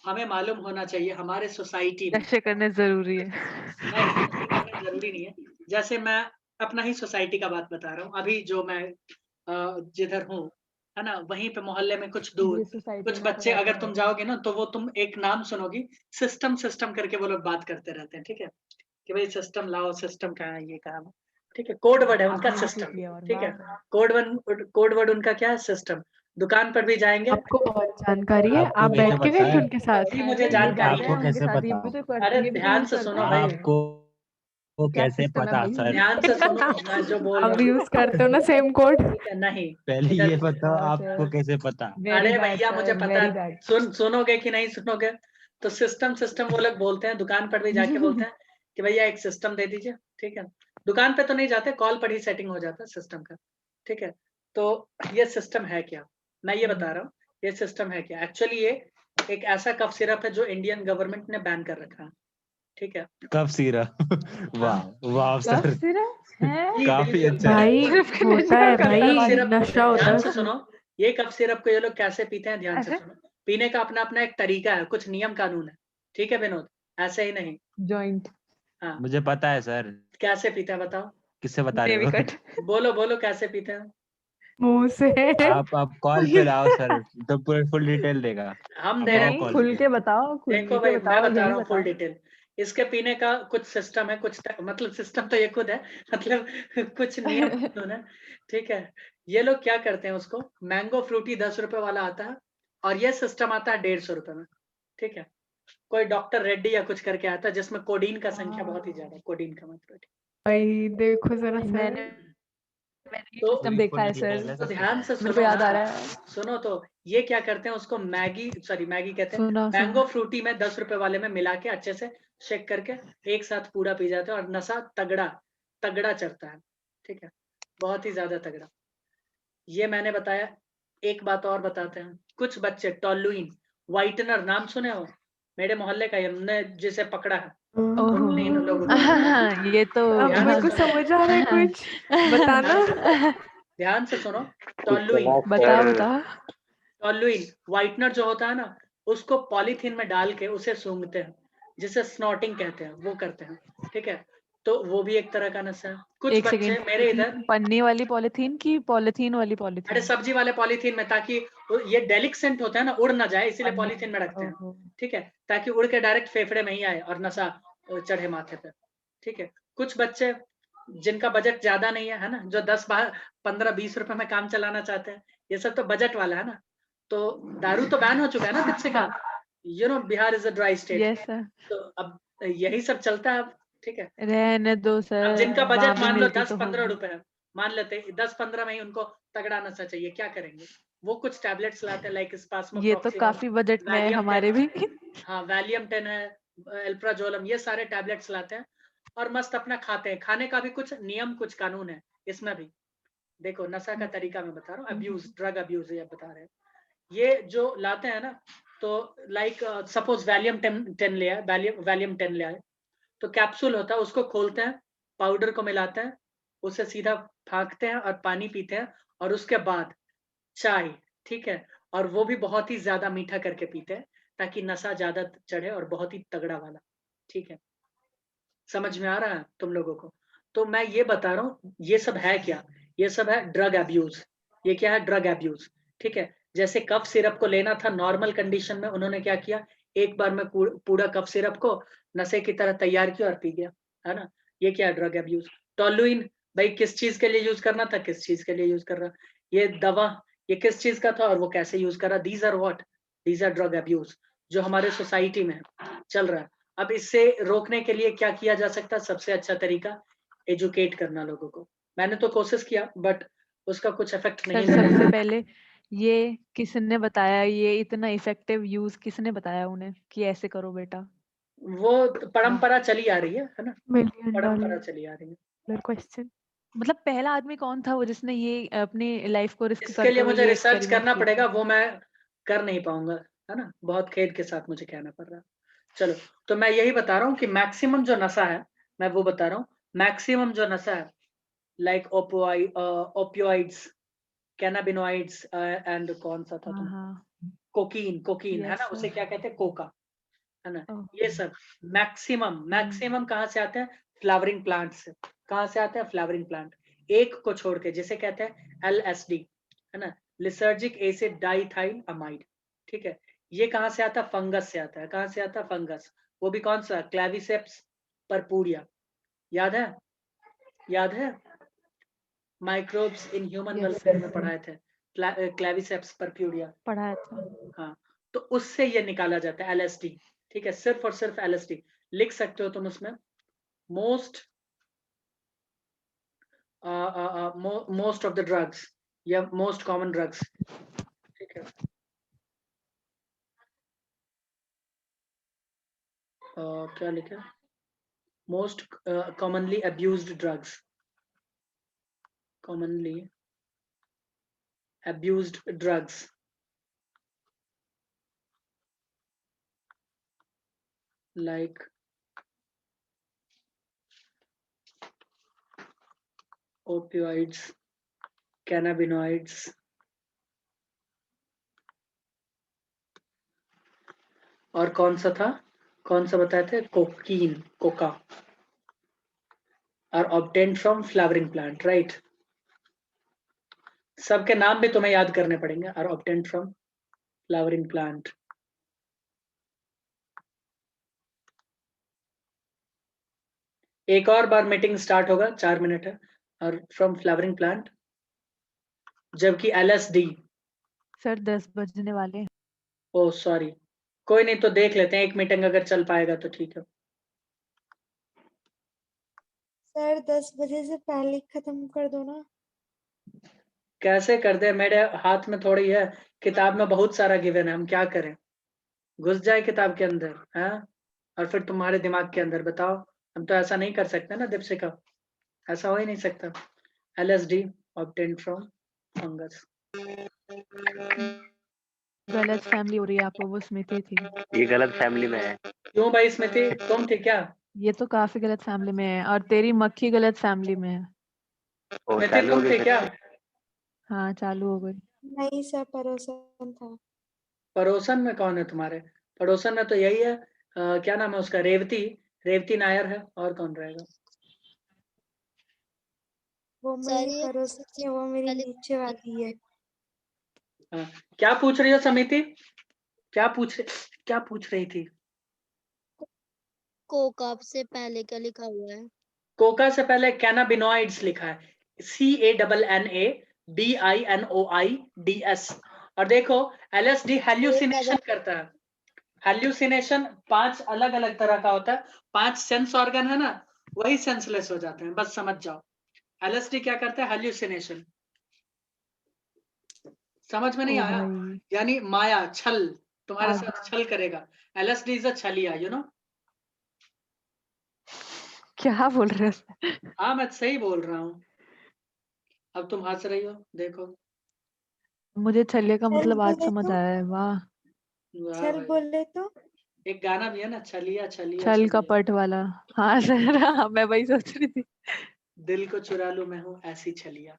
B: हमें मालूम होना चाहिए हमारे सोसाइटी में।
A: नशे करने जरूरी है।
B: नहीं, नशे करना जरूरी नहीं है। जैसे मैं अपना ही सोसाइटी का बात बता रहा हूँ, अभी जो मैं जिधर हूँ, है ना, वहीं पे मोहल्ले में कुछ दूर
A: ये सोसाइटी
B: कुछ
A: में तो
B: बच्चे,
A: रहते
B: अगर
A: हैं।
B: तुम जाओगे ना, तो वो तुम एक नाम सुनोगी, सिस्टम सिस्टम करके वो लोग बात करते रहते हैं। ठीक है, कि भाई सिस्टम लाओ, सिस्टम कहाँ है, ये कहाँ है। ठीक है, कोड वर्ड है उनका
A: आपने भी
B: सिस्टम।
A: सीख लिया और
B: ठीक है,
A: बात
B: कोड वर्ड उनका क्या है, सिस्टम। दुकान पर भी जाएंगे,
D: आपको बहुत जानकारी है,
F: आपको
D: आप
F: कैसे
D: बैठ के
F: पता
D: गए थे
F: है?
D: उनके साथ?
B: अभी मुझे
A: अरे ये
B: जानकारी
A: जाते हैं
B: है।
F: आपको
A: उनके
F: कैसे
A: साथ, ये
F: पता?
A: भी तो
B: अरे
A: ये भी तो
B: ध्यान
A: यूज
B: से
A: करते
B: सुनो
A: हैं।
B: भाई,
F: आपको वो
A: क्या
F: कैसे
A: सिस्टम है
F: पता
A: भाई?
F: सर?
B: ध्यान से सुनो मैं जो बोल
D: आप
B: रहा हूँ।
D: यूज करते हो ना सेम कोड?
B: ठीक है, नहीं,
F: पहले
B: इधर
F: ये बताओ
A: हाँ
F: आपको
A: सर
F: कैसे पता?
A: वेरी
B: अरे
A: बैड
B: भैया मुझे
A: सर
B: पता
A: वेरी
B: है,
A: बैड।
B: सुनोगे कि नहीं सुनोगे? तो सिस्टम सिस्टम वो लोग बोलते हैं, दुकान पर भी जाके बोलते हैं कि भैया एक सिस्टम दे दीजिए। ठीक है, दुकान पे तो नहीं जाते, कॉल पर ही सेटिंग हो जाता है सिस्टम का। ठीक है, तो ये सिस्टम है क्या, मैं ये बता रहा हूँ, ये सिस्टम है क्या। एक्चुअली ये एक ऐसा कफ सिरप है जो इंडियन गवर्नमेंट ने बैन कर रखा है। ठीक है,
F: कब सीरा वाह वाह
A: कफ
F: सर,
A: सिरप है?
B: जी
F: काफी
B: बिल्कुल।
F: अच्छा है।
D: भाई
A: सिर्फ के
D: होता
A: नशा
D: है
A: करता
B: ये
A: है
B: कफ
D: भाई,
B: सिरप,
D: नशा होता
B: ध्यान
D: है
B: से
D: उसमें।
B: सुनो, ये कफ सिरप को ये लोग कैसे पीते हैं, ध्यान से
A: ऐसे
B: सुनो। पीने का अपना अपना एक तरीका है, कुछ नियम कानून है। ठीक है विनोद, ऐसे ही नहीं।
A: जॉइंट
B: हाँ,
F: मुझे पता है सर।
B: कैसे पीते हैं बताओ,
F: किससे बता रहे
A: नेवी
F: हो?
A: कट।
B: बोलो बोलो कैसे पीते हैं।
D: मुंह से।
F: आप कॉल पे लाओ सर, तो पूरी फुल डिटेल देगा।
B: हम
F: आप
B: दे रहे
F: आओ
B: हैं,
A: नहीं
F: कॉल
A: खुल
F: पे।
A: के बताओ, खुल
B: देखो
A: के
B: भाई मैं
A: बताओ,
B: बता
A: यही
B: रहा हूँ फुल
A: बताओ।
B: डिटेल। इसके पीने का कुछ सिस्टम है, मतलब सिस्टम तो ये खुद है, मतलब कुछ नियम कानून है। ठीक है, ये लोग क्या करते हैं, उसको मैंगो फ्रूटी 10 रुपए वाला आता है, और ये सिस्टम आता है 150 रुपए में। ठीक है, कोई डॉक्टर रेड्डी या कुछ करके आता है, जिसमें कोडीन का संख्या बहुत ही ज्यादा, कोडीन का मतलब।
D: भाई देखो जरा
A: मैंने
D: सर,
A: मैंने ये
B: तो
A: सिस्टम देखा है सर,
F: डिटेल है
B: तो
F: सब
B: ध्यान से
A: मेरे को
B: सुनो
A: याद
B: ना,
A: आ रहा है।
B: सुनो तो, ये क्या करते हैं, उसको मैगी कहते हैं,
A: सुना
B: मैंगो
A: सुना
B: फ्रूटी में 10 रुपए वाले में मिला के अच्छे से शेक करके एक साथ पूरा पी जाते हैं, और नशा तगड़ा तगड़ा चढ़ता है। ठीक है, बहुत ही ज्यादा तगड़ा। ये मैंने बताया। एक बात और बताते हैं, कुछ बच्चे टॉलुइन व्हाइटनर नाम सुने हो, मेरे मोहल्ले का, हमने जिसे पकड़ा है,
A: ओहो
B: उन्होंने इन लोगों को,
A: ये तो
D: अब
B: ध्यान
D: मेरे
B: से
D: को
B: सुनो,
D: समझ आ रहा है कुछ, बताना।
B: ध्यान से सुनो। टॉलुइन
A: बता बता।
B: टॉलुइन व्हाइटनर जो होता है ना, उसको पॉलीथीन में डाल के उसे सूंघते हैं, जिसे स्नॉटिंग कहते हैं, वो करते हैं। ठीक है, तो वो भी एक तरह का नशा है। कुछ
A: एक
B: बच्चे मेरे इधर,
A: सेकेंड, पन्नी वाली पॉलिथीन की पॉलिथीन वाली
B: अरे
A: पॉलिथीन?
B: सब्जी वाले पॉलीथीन में, ताकि ये डेलिक्सेंट होता है ना, उड़ ना जाए, इसीलिए
A: पन्नी,
B: पॉलीथीन में रखते हैं।
A: ओहो
B: ठीक है, ताकि उड़ के डायरेक्ट फेफड़े में ही आए और नशा चढ़े माथे पे। ठीक है, कुछ बच्चे जिनका बजट ज्यादा नहीं है ना, जो 10 15 20 रुपए में काम चलाना चाहते हैं, ये सब तो बजट वाला है ना। तो दारू तो बैन हो चुका है ना पीछे का, Bihar is a dry state.
A: Yes sir,
B: तो अब यही सब चलता है अब। ठीक है,
A: रहने दो
B: अब
A: सर,
B: जिनका
A: वहां
B: बजट
A: भी
B: मान लो
A: मिलती तो
B: 10-15
A: होगी।
B: रुपए है, मान लेते 10-15 में ही उनको तगड़ा नशा चाहिए, क्या करेंगे, वो कुछ टैबलेट्स लाते हैं, लाइक
A: ये तो
B: स्पास्मोप्रॉक्सिनोन,
A: काफी बजट में है
B: वैलियम 10
A: हमारे भी।
B: हाँ वैलियम 10 है, एल्प्राजोलम, ये सारे टैबलेट्स लाते हैं और मस्त अपना खाते हैं। खाने का भी कुछ नियम कुछ कानून है इसमें भी। देखो नशा का तरीका मैं बता रहा हूँ, अब्यूज, ड्रग अब्यूज ये बता रहे हैं। ये जो लाते हैं ना, तो लाइक सपोज वैलियम 10 ले आए, वैलियम 10 ले आए, तो कैप्सूल होता है, उसको खोलते हैं, पाउडर को मिलाते हैं, उसे सीधा फाँकते हैं और पानी पीते हैं, और उसके बाद चाय, ठीक है, और वो भी बहुत ही ज्यादा मीठा करके पीते हैं ताकि नशा ज्यादा चढ़े और बहुत ही तगड़ा वाला, ठीक है। समझ में आ रहा है तुम लोगों को? तो मैं ये बता रहा हूँ ये सब है क्या, ये सब है ड्रग अब्यूज। ये क्या है? ड्रग अब्यूज, ठीक है। जैसे कफ सिरप को लेना था नॉर्मल कंडीशन में, उन्होंने क्या किया, एक बार में पूरा कफ सिरप को नशे की तरह तैयार किया और पी गया, है ना। ये क्या है? Drug abuse. टोलुइन भाई किस चीज के लिए यूज करना था, किस चीज के लिए यूज कर रहा, ये दवा ये किस चीज का था और वो कैसे यूज कर रहा, these are what, these are drug abuse जो हमारे सोसाइटी में चल रहा है। अब इससे रोकने के लिए क्या किया जा सकता है? सबसे अच्छा तरीका एजुकेट करना लोगों को। मैंने तो कोशिश किया बट उसका कुछ इफेक्ट
A: सर
B: नहीं
A: सबसे
B: लगा।
A: पहले ये किसने बताया, ये इतना इफेक्टिव यूज किसने बताया उन्हें कि ऐसे करो बेटा?
B: वो परंपरा चली आ रही है ना,
D: $1
B: परंपरा
D: million
B: चली आ रही है।
D: question.
A: मतलब पहला आदमी कौन था वो जिसने ये अपनी लाइफ को रिस्क
B: इसके
A: करते
B: लिए
A: हुए
B: मुझे
A: ये
B: रिसर्च
A: एक्सपेरिमेंट
B: करना
A: किया?
B: पड़ेगा, वो मैं कर नहीं पाऊंगा, है ना, बहुत खेद के साथ मुझे कहना पड़ रहा है। चलो, तो मैं यही बता रहा हूँ कि मैक्सिमम जो नशा है, मैं वो बता रहा हूँ, मैक्सिमम जो नशा है लाइक ओपियोइड्स, कैनाबिनोइड्स एंड कौन सा था
A: हाँ
B: तुम,
A: हाँ
B: कोकीन है
A: यस
B: ना, उसे
A: सर।
B: क्या कहते हैं, कोका, है ना। ये
A: ओके।
B: सब मैक्सिमम कहाँ से आते हैं? फ्लावरिंग प्लांट से। कहाँ से आते हैं? Flowering plant. एक को छोड़ के, जिसे कहते हैं LSD, है ना, लिसर्जिक एसिड डाइथाइल अमाइड, ठीक है। ये कहाँ से आता है? फंगस से आता है। कहाँ से आता है? फंगस। वो भी कौन सा? क्लेविसेप्स परपूरिया। याद है? याद है? Microbes in human
A: yes
B: welfare
A: sir
B: में पढ़ाए थे, क्लेविसेप्स परप्यूरिया।
A: पढ़ाया था।
B: हाँ, तो उससे ये निकाला जाता है LSD, ठीक है, सिर्फ और सिर्फ LSD। लिख सकते हो तुम उसमें, most most of the drugs या मोस्ट कॉमन ड्रग्स, ठीक है। क्या लिखा? Most commonly abused drugs, commonly abused drugs, like opioids, cannabinoids, और कौन सा था, कौन सा बताए थे? कोकीन, कोका, और obtained from flowering plant, right? सबके नाम भी तुम्हें याद करने पड़ेंगे, और obtained from flowering plant। एक और बार मीटिंग स्टार्ट होगा, 4 मिनट है, और फ्रॉम फ्लावरिंग प्लांट, जबकि LSD,
A: सर 10 बजने वाले हैं।
B: ओ सॉरी, कोई नहीं, तो देख लेते हैं, एक मीटिंग अगर चल पाएगा तो ठीक है।
C: सर 10 बजे से पहले खत्म कर दो ना।
B: कैसे कर दे, मेरे हाथ में थोड़ी है, किताब में बहुत सारा गिवन है, हम क्या करें, घुस जाए किताब के अंदर है, और फिर तुम्हारे दिमाग के अंदर, बताओ। हम तो ऐसा नहीं कर सकते ना दीपशिका, ऐसा हो ही नहीं सकता। LSD obtained from fungus।
A: गलत फैमिली हो रही है आपको, वो स्मृति थी।
G: ये गलत फैमिली में है।
B: क्यों भाई स्मृति, तुम थी क्या?
A: ये तो काफी गलत फैमिली में है, और तेरी मक्खी गलत फैमिली में है।
G: और
B: स्मृति
G: चालू हो
B: तुम
G: गई
B: थी क्या?
A: हाँ चालू हो गई।
C: नहीं सर, पड़ोसन था।
B: पड़ोसन में कौन है तुम्हारे? पड़ोसन में तो यही है, क्या नाम है उसका, रेवती नायर है, और कौन रहेगा?
C: वो
E: सर
C: मेरी
E: ये
C: पड़ोसन नहीं है, वो मेरी नीचे वाली है।
B: हाँ, क्या पूछ रही हो समिति? क्या पूछ रही थी?
E: कोका से पहले क्या लिखा हुआ है?
B: कोका से पहले कैनाबिनोइड्स लिखा है, CANNABINOIDS। और देखो LSD हेल्यूसिनेशन करता है। हेल्यूसिनेशन 5 अलग अलग तरह का होता है, 5 सेंस ऑर्गन है ना, वही सेंसलेस हो जाते हैं, बस समझ जाओ। LSD क्या करता है? हेल्यूसिनेशन। समझ में नहीं
A: ओ
B: आया?
A: भाई
B: यानी माया, छल, तुम्हारे
A: आगे
B: साथ छल करेगा। LSD इज अ छलिया, यू नो।
A: क्या बोल रहे हो?
B: हाँ, मैं सही बोल रहा हूँ। अब तुम हंस रही हो, देखो।
A: मुझे छल्ले का
C: चल
A: मतलब आज
C: बोले
A: समझ
C: तो,
A: आया है। वाह,
B: वाह
C: चल
B: भाई,
C: बोले तो
B: एक गाना भी है ना, छलिया छलिया
A: छल
B: छलिया,
A: कपट वाला। हाँ सर, हाँ, मैं वही सोच रही थी।
B: दिल को चुरा लूं मैं हूँ ऐसी छलिया,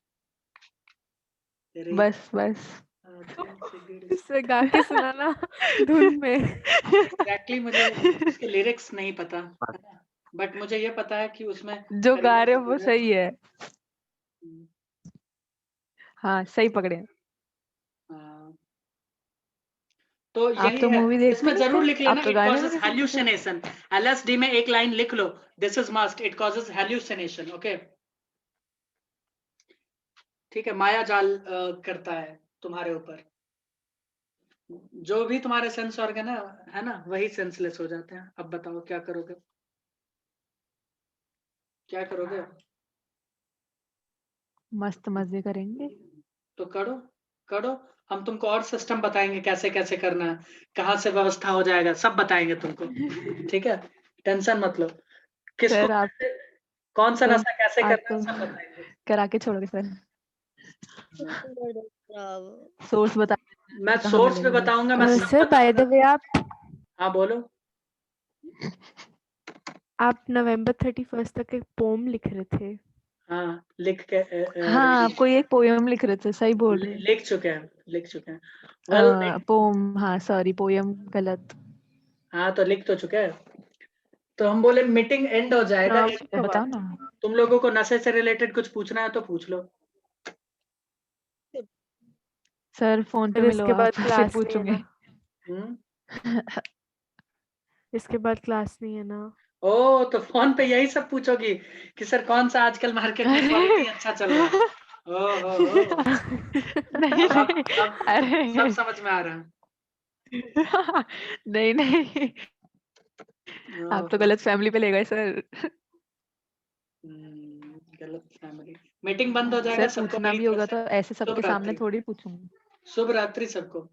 B: तेरे
A: बस बस।
B: आंखें से गिर।
D: इससे गा के सुनाना धुन में।
B: एग्जैक्टली मुझे उसके लिरिक्स नहीं पता है ना, बट मुझे ये पता है कि उसमें
A: जो गा
B: करीना
A: रहे हो वो
B: कपूर है।
A: सही है। हाँ, सही पकड़े।
B: हाँ, तो
A: आप
B: यही
A: तो
B: है,
A: मूवी देखते
B: इसमें
A: नहीं
B: जरूर
A: थे,
B: लिख लेना,
A: आप तो
B: इट
A: गाने
B: कॉजेज
A: वाने सुनते थे।
B: हेल्यूसिनेशन। एलएसडी में एक लाइन लिख लो, this is must, it causes hallucination. Okay, ठीक है, माया जाल करता है तुम्हारे ऊपर, जो भी तुम्हारे सेंस ऑर्गन है ना, वही सेंसलेस हो जाते हैं। अब बताओ क्या करोगे, क्या करोगे?
A: मस्त मजे करेंगे।
B: तो करो, करो, हम तुमको और सिस्टम बताएंगे कैसे कैसे करना है, कहाँ से व्यवस्था हो जाएगा, सब बताएंगे तुमको। ठीक है, टेंशन मत लो, किसको
A: सर आप
B: कौन सा
A: तो
B: नशा कैसे
A: आप
B: करना है
A: तो
B: सब बताएंगे।
A: करा के छोड़ोगे सर।
E: खराब।
A: सोर्स बता
B: मैं
A: कहाँ
B: सोर्स भी
A: मिलेगा बस।
B: बताऊंगा, मैं सब
D: सर बाय द
B: बताऊंगा।
D: वे
B: हाँ बोलो।
D: आप नवंबर 31 तक एक पोम लिख रहे थे।
B: हाँ, लिख के
A: हाँ, कोई एक पोयम लिख रहे थे, सही बोल रहे
B: लिख चुके हैं, लिख चुके हैं। Well,
A: poem. हाँ सॉरी, पोयम गलत।
B: हाँ तो लिख तो चुके हैं। तो हम बोले मीटिंग एंड हो जाएगा,
D: हाँ,
B: एक के
A: बताओ
B: बाद
A: ना।
B: तुम लोगों को नशे से रिलेटेड कुछ पूछना है तो पूछ लो।
A: सर फोन पे
D: फिर
A: मिलो
D: इसके बाद
A: आप, फिर
D: क्लास नहीं है
A: पूछूंगे।
D: ना। इसके बाद क्लास नहीं है ना।
B: ओ, तो फोन पे यही सब पूछोगी कि सर कौन सा आजकल मार्केट में क्वालिटी अच्छा चल रहा है। ओ हो,
A: नहीं नहीं,
B: अब सब
A: अरे
B: समझ में आ रहा है।
A: नहीं नहीं, आप तो
B: ओहो,
A: गलत फैमिली पे ले गए सर।
B: गलत फैमिली। मीटिंग बंद हो जाएगा,
A: सर
B: सबको
A: पूछना
B: मेरी
A: भी
B: तरफ
A: होगा
B: से
A: तो ऐसे
B: शुभ
A: सबके सामने
B: रात्रि।
A: थोड़ी पूछूंगी।
B: शुभ रात्रि सबको।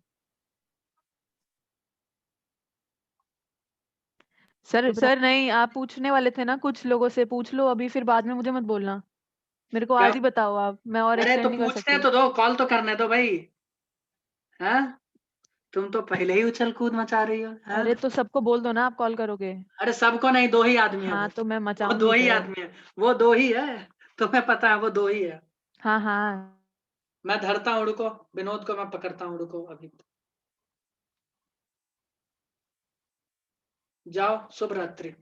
A: सर
D: शुभ
A: सर नहीं, आप पूछने वाले थे ना, कुछ लोगों से पूछ लो अभी, फिर बाद में मुझे मत बोलना। मेरे को
B: क्या?
A: आज ही बताओ आप, मैं और
B: अरे तो
A: एक्सटेंड नहीं कर
B: पूछने
A: सकती।
B: तो दो, कॉल तो करने दो भाई। हाँ, तुम तो पहले ही उछल कूद मचा रही हो। हाँ,
A: अरे तो सबको बोल दो ना आप कॉल करोगे।
B: अरे सबको नहीं, दो ही आदमी है
A: हाँ तो मैं
B: वो दो
A: मचाऊंगी
B: ही
A: सर।
B: आदमी है, वो दो ही है, तुम्हें पता है वो दो ही है।
A: हाँ हाँ।
B: मैं धरता हूँ, रुको, विनोद को मैं पकड़ता हूँ, रुको अभी। जाओ, शुभ रात्रि।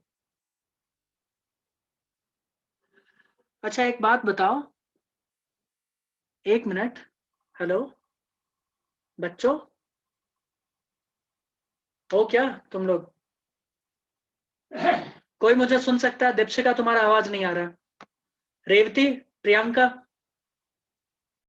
B: अच्छा एक बात बताओ, एक मिनट, हेलो बच्चों, हो क्या तुम लोग? कोई मुझे सुन सकता है? दीपशिका तुम्हारा आवाज नहीं आ रहा। रेवती, प्रियंका,